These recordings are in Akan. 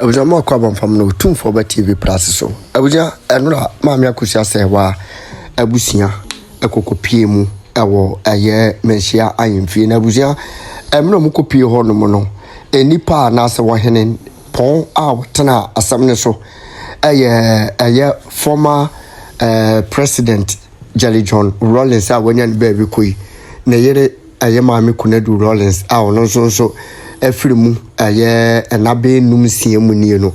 Abuja mo kwa bamfam no tumfo ba TV plus so. Abuja enura maami Akosua Serwaa abusia ekokopie mu ewo eye Manhyia ayemfie na abuja emno mu kopie ho no no enipa na se wo hene pon a wotena asam ne so eye former president Jelly John Rawlings a wanyan baby koi na yere eye maami Kunadu Rawlings a ono so efirimu enabe numsie mu nie no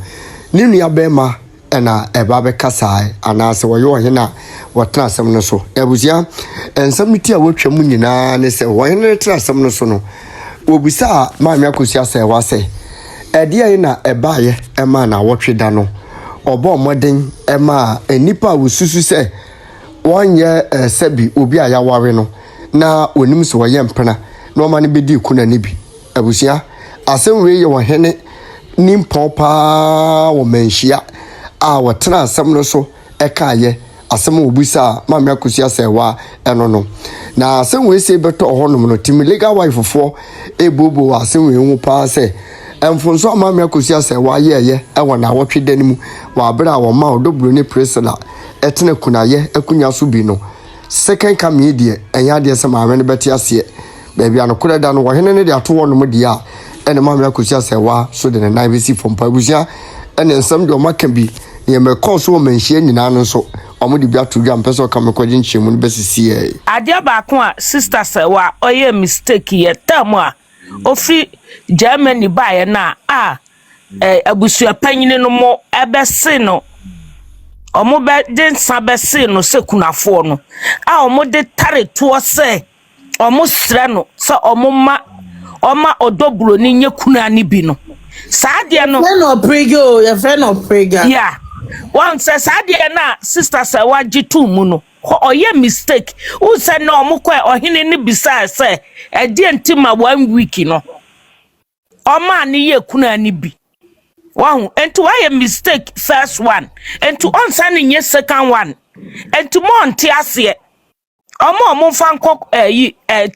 ne nua bema na eba be kasai anase wo yo hena wotena asem no so ebusia ensamiti a wotwa mu nyina ne se wo hena tena asem no so no obisa maami Akosua Serwaa se ede na ebaye ema na wotwe da no obo moden ema enipa wosusu se wonye sebi obi a yaware no na onim se wo yempena no ma ne bedi kuna ne bi ebusia asem we ye wo hene nimpon pa wo Manhyia a wotena asem no so ekaye asem obusa maami Akosua Serwaa eno no na asem we se beto honom no tim legal wife fo ebobo asem we hu pa se emfonso maami Akosua Serwaa ye ewo na wotwe danimu wa abra wo ma odobro ne presela etene kunaye akunya so bi no second come die enya de se maami ne beti ase baby anokura da no wo hene ne de ato wo no mo dia ene maami Akosua Serwaa so de na besi fom pa busia ene nsam de o maka bi ye me course wo Manhyia nyina no so omo de bi ato dwa mpeso ka me kwaje nchemu no besisi e adia ba ko a sister Serwaa oye mistake ye tam a ofi Germany ba ye na abusua panyine no mo ebese no omo be den sabese no sekunafo no omo de tare to se omo sre no so omo ma oma odobro ni nyekuna ni bi no saade no no prego your friend of prega yeah one say saade na sister Serwaa jitu mu no oye mistake who say no omo kwa ohene ni bisa say e die ntima 1 week no oma ni yekuna ni bi wow ento why mistake first one ento onsa ni nye second one ento mo nte ase omo fanko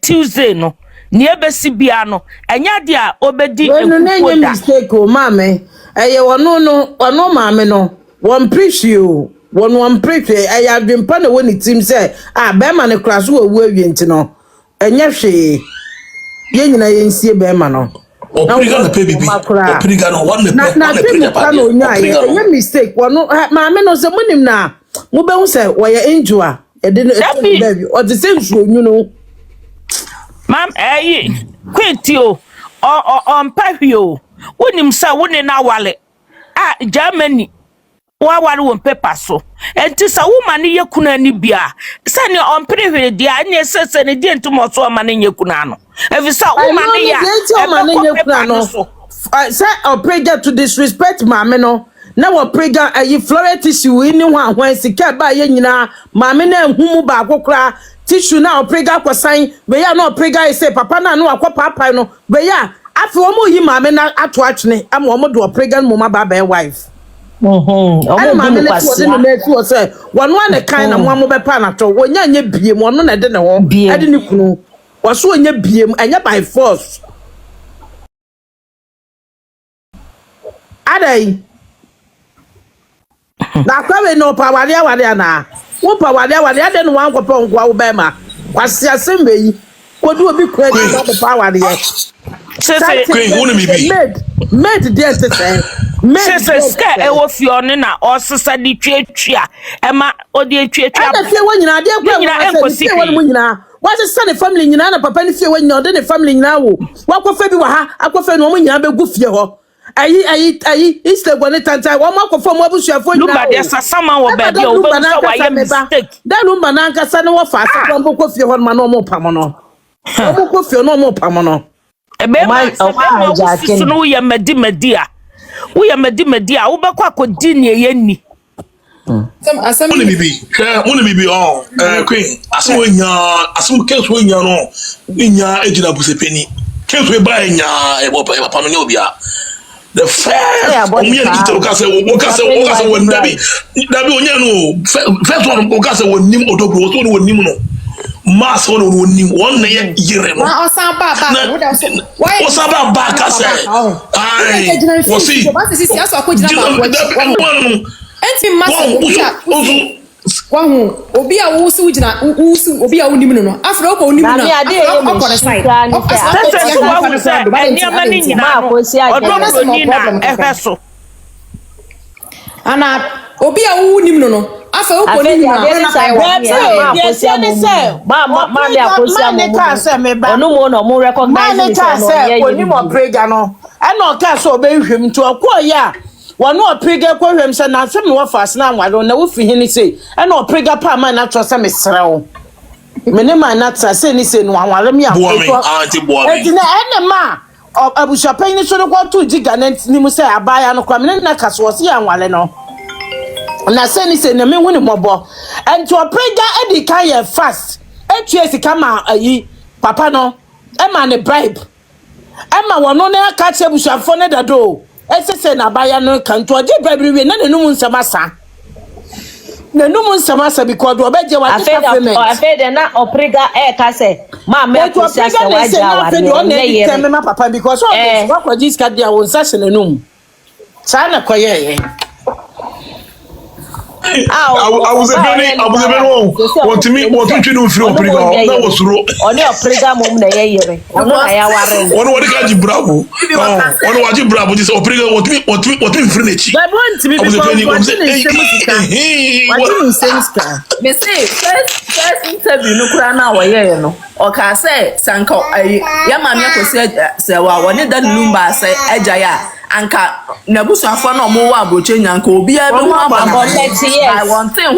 Tuesday no ni ebesi bia no enya dia obedi ekuko da mistake o mame eye wono mame no won preach you won preach eye adwempa na woni tim say be ma ne kraso wo awie nti no enya hwe ye nyina ye nsie be ma no Opriga na pebibi opriga no one na preja pa no nya ye mistake wono mame no se munim na mo be hu say wo ye enjua e de no baby o de se nsuo nyu no mam kwetio on pahio wonim sa woni na wale Germany wa wale won paper so enti sa woman ye kuna ni bia se ne on prehwe dia ne se ne die ntumo so ma ne ye kuna no evi sa woman ya ye kuna no say oprega to disrespect mame no na wo prega floreti we ni ho ahwan sika ba ye nyina mame na humu ba akokra tissue na oprega kwasan we ya na oprega say papa na no akopapa no we ya afi wo mo yi mame na ato atwene ama wo mo do oprega mo ma ba ba wife omo mame na to de na tu say wono na kan na mo be pa na to wonya nya biem wono na de ne ho ade ne kunu wo so wonya biem anya by force adai na kwawe no pa wale na wo pa wale ade no wan kopa ngwa wo be ma kwase asembe yi kodu obi kwadi no pa wale say woni mi bi made there say ska e wo fione na osesa di twetwa e ma odi twetwa ada fie wo nyina de kwa fie wo mu nyina wa se sane family nyina na papa ni fie wo nyina ode ne family nyina wo wa kofa bi wa ha akofa no mo nyina be gu fie ho ayi Instagram ne tanta wo ma kofa mo abusuafo nyina lumba de sasama wo be de wo be so wa ye mistake da lumba na nkasa ne wo fa ase ko ko fie ho ma no mo pam no wo ko fie no mo pam no ebe ma so no ye medi a wo ye medi a wo be kwa akodi ne ye ni asem ni bibi queen asem case wo nya no nya ejina busepeni case we ba nya e papa no nya obi a the first omi en kitero ka se wo dabi onya no first one o ka se wo nim odobro so no wo nim no mass one na yere no Osaba back say ai wo see enti mass wahu obi a wo si gina obi a wo nim no afro ko nim no akọ side ana obi a wo nim no afro ko nim no ma le Akosua mo onu mo no mo recognize say onim oprega no e no ka so obehwem to akoya wano oprega kwahwem se na asem no fast na nwado na wo fi hini se e na oprega pa ma na tro se mesrewo mene ma na tra se ni se no anware me akoto etina ene ma abusuapan ni so no kwa to giga na ni mu se abaya no kwa mene na kaso se anware no na se ni se na me huni mobo enti oprega edi kan ye fast etu esika ma ayi papa no e ma ne bribe e ma wono na aka che abusuafo ne dado ese na baya no kanto odi bribe we na nenum nsamasa because do obeje wa payment afede na oprega ka se ma me Akosua se waja wa ne yere me papa because what for this card dia won sa se nenum sana koye I was a very want to meet what you do free oprega na wo suro oni oprega mom na yere ono na ya ware ono wadi ka ji bravo ono waji bravo this oprega what me free nechi but want to be because me say first interview no kura na wo ye no o ka say sanka ya ma me Akosua Serwaa woni dan lumba say ejaya anka nabusuafo na omo wa abroche nyanka obi a be ho ababo I want thing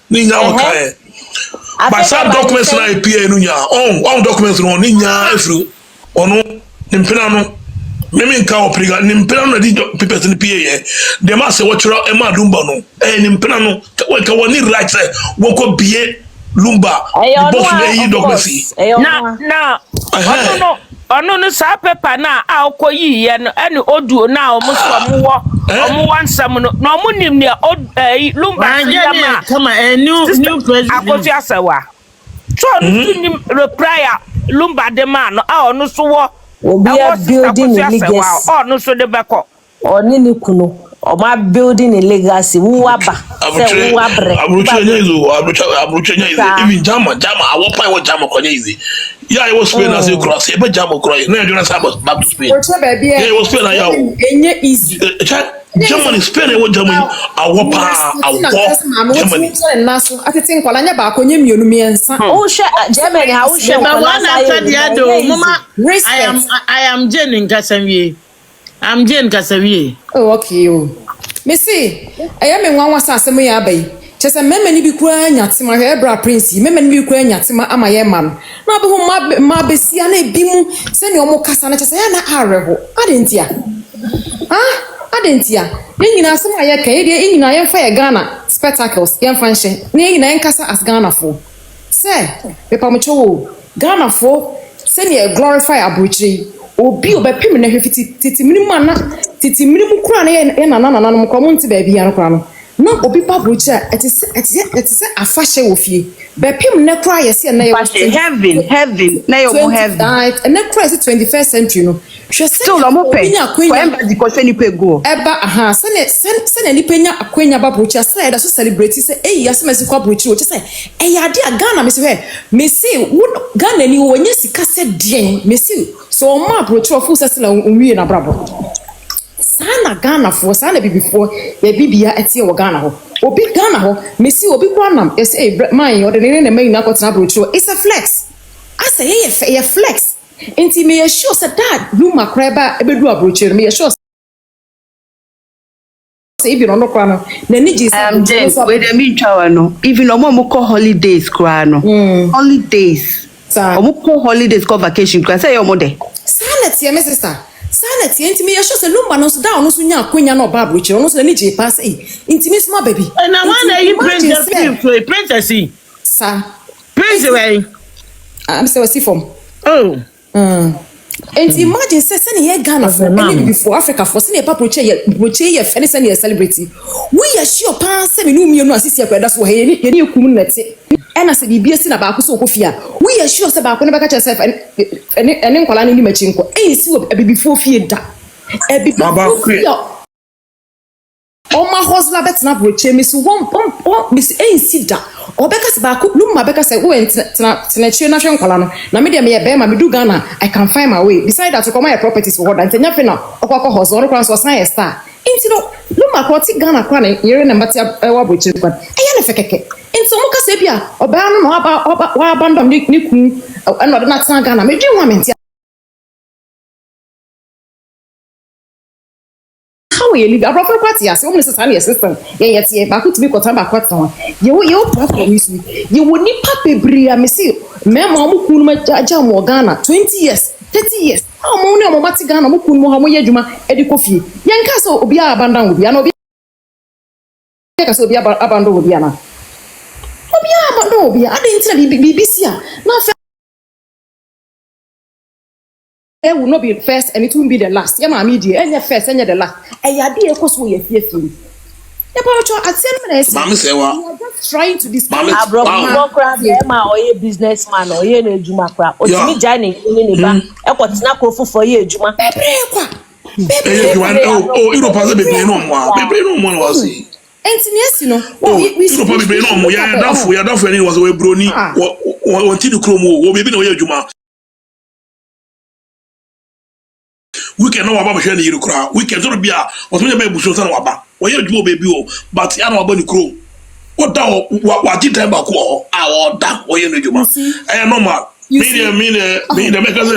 ni nya wakae but some documents na PA no nya on documents no ni nya efru ono nimpena no meme nka oprega nimpena no di papers ni PA ye de ma se watchra e ma dumba no nimpena no ka woni right woko bie lumba boss me yi documents na ono no sa paper na akoyi ye no ene oduo na omuso omu wansam no na omu nim ne lumba yama kama new president Akosua Serwaa so nim reply lumba de man no ono so wo obi a building legacy ono so de beko oni ni kuno o ma building legacy wu aba se wu abre abruche nya izi even jama awopa wo jama konye izi yeah I was Spain as you cross e be jama cross na you na back to Spain yeah it was Spain na yawo enye easy Germany Spain e wo Germany awopa Germany naso atete nkwala nya ba konye mionu miensa o she Germany ha o she mama I am Jane Nkasawie I'm Jane Kasawie oh okay oh me see aya me nwanwa asem ya abai chese meme ni bi kwa nyatima hebra prince meme ni bi kwa nyatima amaye mam na be ho ma besia na ebimu se ne omo kasa na chese ya na areho adentia adentia ye nyina asem aye kan ye nyina ye fa ye Ghana spectacles ye fa nhye ne nyina ye kasa as Ghana fo se be pa mo chowo Ghana fo se ne glorify abrochiri obi obepim na hwefiti titiminimu ana titiminimu kura na ye nana no ko mo nti ba bia no kura no no obi pa brocha etise afahye wofie bepim na kura ye se na ye heaven na ye mo heaven and na kura 21st century no still no mo pe ko embassy ko se ni pe go eba se ni penya akwenya ba brocha se da so celebrate se asemesi kwa brocha o se ya de Ghana me se Ghana ni wonye sika se den me se so ma brocha of se na onwie na brabo sana Ghana for sana before ya bibia etie wo Ghana ho obi Ghana ho me see obi kwanam e say man o de ne na mai na kwotena brocho it's a flex I say ye flex enti me sure say that luma kreba ebedu abrocho me sure say if you no kwa no na ni ji say we dey mean twa no even omo ko holidays kwa no holidays omo ko holidays ko vacation kwa say omo de sana tie me sister sana tie ntimi ye sure lumba no so down no so nya akwenya no ba brochi no so ni je pass ntimi small baby na one you princess sa prince way am say we from and imagine say ye Ghana for any before Africa for say pa brochi ye fene say ye celebrity we are sure pass say me no mienu asisi akweda so he ni ekum nete ɛna sɛ biribi asi na baako so okofia we are sure sɛ baako ne bɛka kyerɛ sɛ ɛne nkwala ne ni machi nkɔ ɛnsi wɔ abibifo fie da abibifo fie Oma hosla betna broche misi misi ensi da obeka se baako luma beka se wo tena chie na hwe nkwala no na me de me be ma me do Ghana I can find my way beside that to come my properties for what ntenya fe na okwa hosla no kwan so san star inti no luma ko ti Ghana kwa na yere na mbati wa broche kwa eya ne fekeke inti mo ka se bia oba no wa abandon ni kun na na tena Ghana me dwen wa menti we live a proper party as almost as any system yet back to be cotton back what one you platform you would need paper bria me see me mamu kunuma jaja mo Ghana 20 years 30 years how mo ne mo mati Ghana mo kunuma ha mo yadwuma edi kofi yenka so obi abandon obi na obi ka so obi abandon obi na obi abandon obi ade ntina BBC na it will not be first and it won't be the last. Yeah, my media, and your first and the last. And your dear Akosua, your fear. At 10 minutes, Mamma Serwaa. You are just trying to discourage a businessman or a Jumakra or me Johnny in a what's not for you, Juma. You don't pass the baby no more. Baby no more was he. And yes, you know, we probably be no more. Yeah, that's when it was away Bronii or Tinu Chromo or maybe no Juma. We can know about Shani Yukra. We can be a what we may be so waba. Why you do baby, but I know about the crew. What thou what did I back our that way in the Juma? I am normal. Me the makers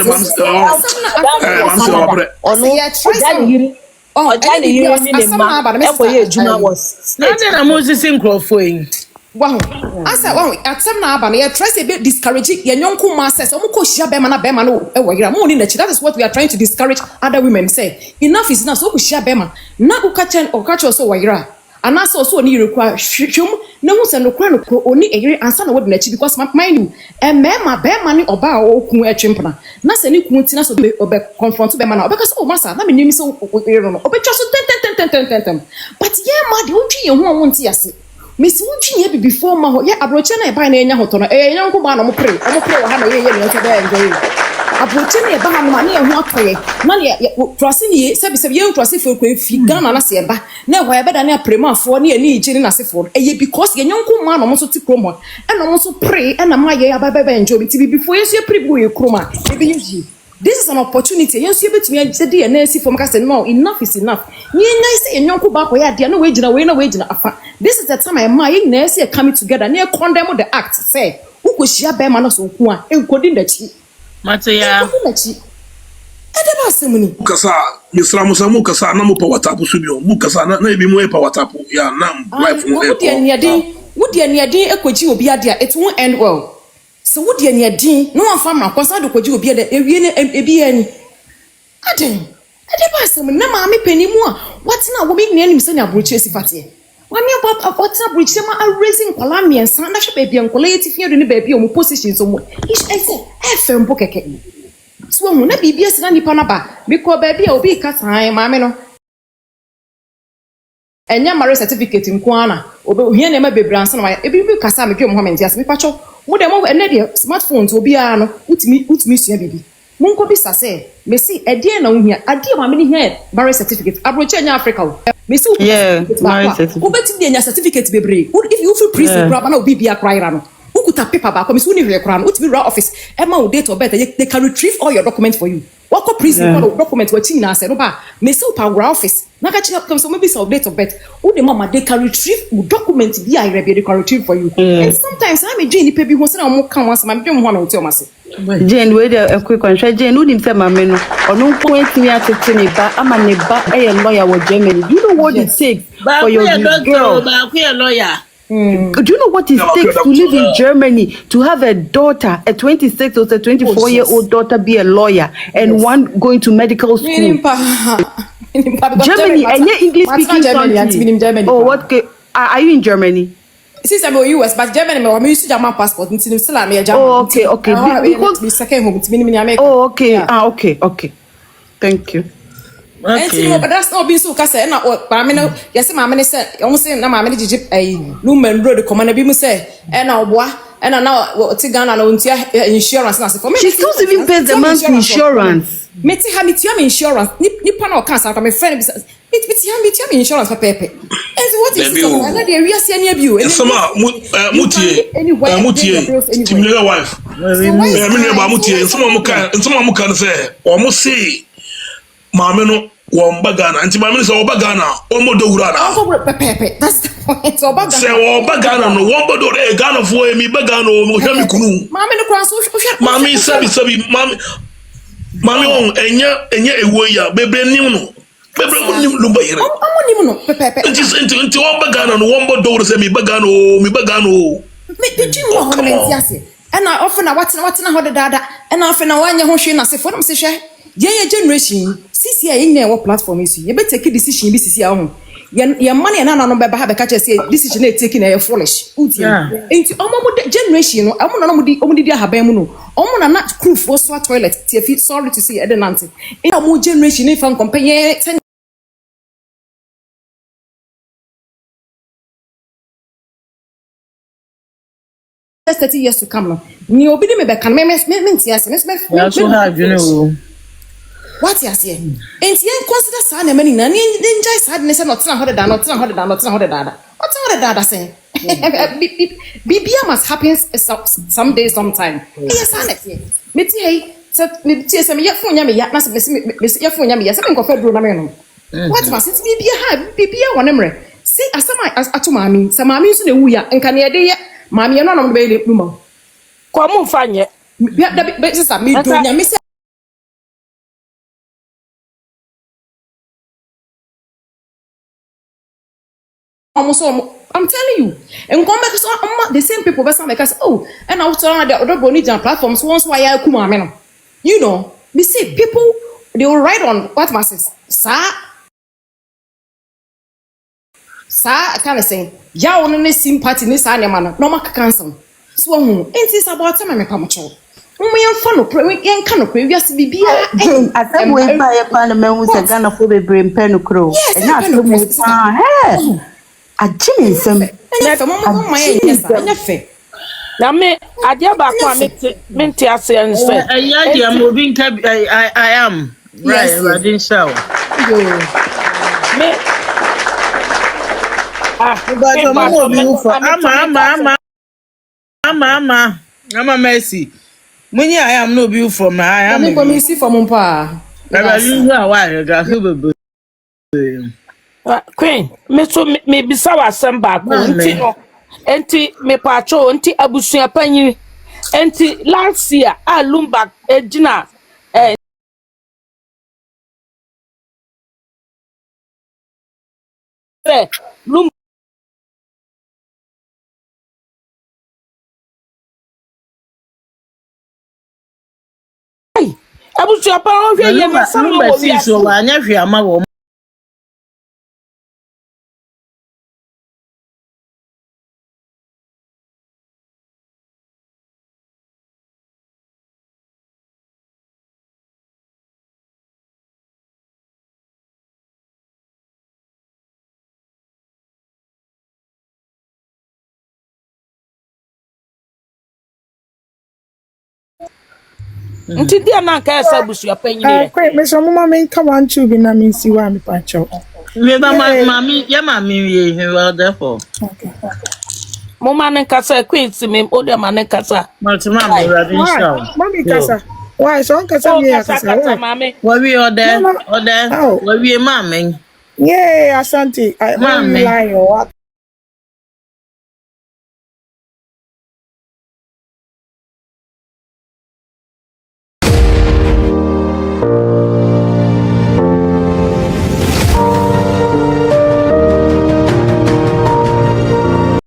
wow. Asa wow atsam na aba na you try say be discouraging your yonku masters omo ko hia be ma na be ma no e wagira mo ni na chi that is what we are trying to discourage other women say enough is enough so ko hia be ma na uka chen so wagira anasa so oni rekwa hwehwem na hu se no kra no ko oni egire ansa na wodi na chi because mind you be ma ni oba okun etwempna na se ni kun ti na so be confront be ma na obeka so masa na me nimi so no obetwa so ten but yeah ma de wotwi ye ho won ti ase Miss Wuchin ye before ma ho ye abroche na e ba na enya hoto no nyanko ba na mo pre wa ha na ye ne nso ba enjoy abroche na e ba ha no ma na ye ho atoye na ye trust ni ye se ye trust fe ko fi Ghana na se e ba na e ho ye beda na premafo na ye ni iji na sefo ye because ye nyanko ma na mo so ti kromo e na mo so pre e na ma ye aba enjoy ti before ye so ye pre bu ye kroma e be use this is an opportunity. Yes, you bet me. I said, "Dear, see from Castle. No, enough is enough." Nice, and young Kuba, yeah, no wage, no wage. This is the time I might nurse coming together near condemn the act. Say, who could share bear manos on Kua and couldn't the chi? Mattia, Mukasa, Miss Ramusa Mukasa, Namu Pawatapu Subio, Mukasa, maybe more Pawatapu, yeah, Nam, wife from Airport. Would you near day a coach will be at there? It won't end well. So what do you need din no one farmer concerned ko ji obi e bi ani adin ade ba sem na ma me panimu a what na wo bi ne anim se na broche sifate wa me papa what na broche ma a raising kwala miensa na hwe ba bia nkola yetifia do ne ba bia o position so mo I say FM bo keke so hu na bibia se na nipa na ba because ba bia obi ka san ma me no enya marriage certificate nko ana obi hia na ma bebransa na e bi kasa me dwe mo hamente ase me pacho mo dem ene de smartphone to obi a no utimi sua bibi monko bi sase me si ede na ohia ade ma me ni hia marriage certificate abroche nya Africa o me si marriage certificate ubeti de nya certificate bebre if you feel prison grab na obi bia cry no ukuta paper ba ko me si uni hwe kra no utimi raw office e ma o date of birth they can retrieve all your documents for you wako prison for document what na say no ba me si power office na ka chi come so maybe some date of birth who the mama they can retrieve document bi I they can retrieve for you and sometimes I me Jane pe bi ho say na mo kan once ma me ho na o mase Jane we dey quick one Jane who nim say mama no ono nko etimi atete ne ba ama ne ba lawyer wo Germany do you know what it takes for your girl ba ku lawyer Do you know what it takes to live in Germany, to have a daughter, a 26 or a 24-year-old daughter be a lawyer, and one going to medical school? Germany, and yet English speaking country. Oh, what? Are you in Germany? Since I'm in US, but Germany, I'm used to German passport. Oh, okay. Because second home, oh, okay. Okay. Thank you. Okay. But that's not being so cast. Na I mean, yes, my man said, almost say, na my man did a Lumen road, the commander be say, and now, boy, And now Tigana no insurance na for me. She still even pays the month's insurance. Me ti ha me ti am insurance. Nipa na o kan sa me friend be me ti am insurance for pepe. And what is this? Na dey we see any you. Sama mutie timile wife. Me ne ba mutie sama mu kan say o mu say maame no wo mbaga na nti maame no say o baga na o mo do wura na. O pepe. That's the point. So baga. Say o baga na no wo bodo e Ghana fo e mi baga no mo hwa mi kunu. Maame no kwan so maame sabi maame on enye ewo ya bebre nim no. Bebre mo nim lu bayire. Omo nim no pepe. Nti wo baga na no wo bodo wura say mi baga no. Me did you know how many years? And I often na what na ho dada. And I often na wanya ho hwe na se for them se hwe. Ye generation sisi ya yin na wo platform isi. Ye be take decision bi sisi ya ho. Ye money na no be ba ha be ka say decision na take na foolish. Uti. Enti omo generation no omo na omo di ahaban mu no. Omo na proof for so toilet. Ti fit sorry to say edenante. E omo generation e fan compare 10 30 years to come no. Ni obi di me be kan me ntia se me so have you know. What you say? Enti en consider sa na mani na ni enjoy sadness na not na dada say. Bibia must happen someday sometime. Yes ane. Me ti hey, so me ti say me ya funya me ya na me ya funya me ya say me ko fedro na me no. What must it bibia wonemre. See asama atu maami, sa maami so na wu ya nka na de ya maami ya no na be le numa. Ko mu fanye. Da be sister me do nya me say I'm telling you, and come back so the same people be say oh, and I was on the other Bronii platforms once why I kuma ameno. You know, we see people they will write on what masses. Sa I can't say ya on the sympathy ni sa man no make cancel. So it is about time me pamocho. We fan no pray we can no pray we as bibia asem we ba ye pa na mehu se Ghana fo bebre mpe no kro. And na so mo Ajimi nsem. Mama my fe. Na me adia ba ko menti ase nse. Ya dia mo bi nka I am. Right, I didn't show. Me but mama bi for ama mercy. Munyi I am no bi from I am. Me come see from mpa. Baba you know why ga hebe. Queen, me bisa wasem ba ko nti no. Enti me pacho nti abusua panyi. Enti last year alumba ejina lum abusua pa o hwe ye me sam no wo so wa anya hwe ama wo nti dia na ka esa abusua panyi ne. Me so mama me nka wan chu bi na me si wa me pacho. Me ba mami ya mami ye well therefore. Okay. Mama ne kasa Queen si me o de ma ne kasa. Multima me ready show. Mami kasa. Why so kasa me ya kasa. Wa we order. Wa we mama. Yeah, asante. I lie or what?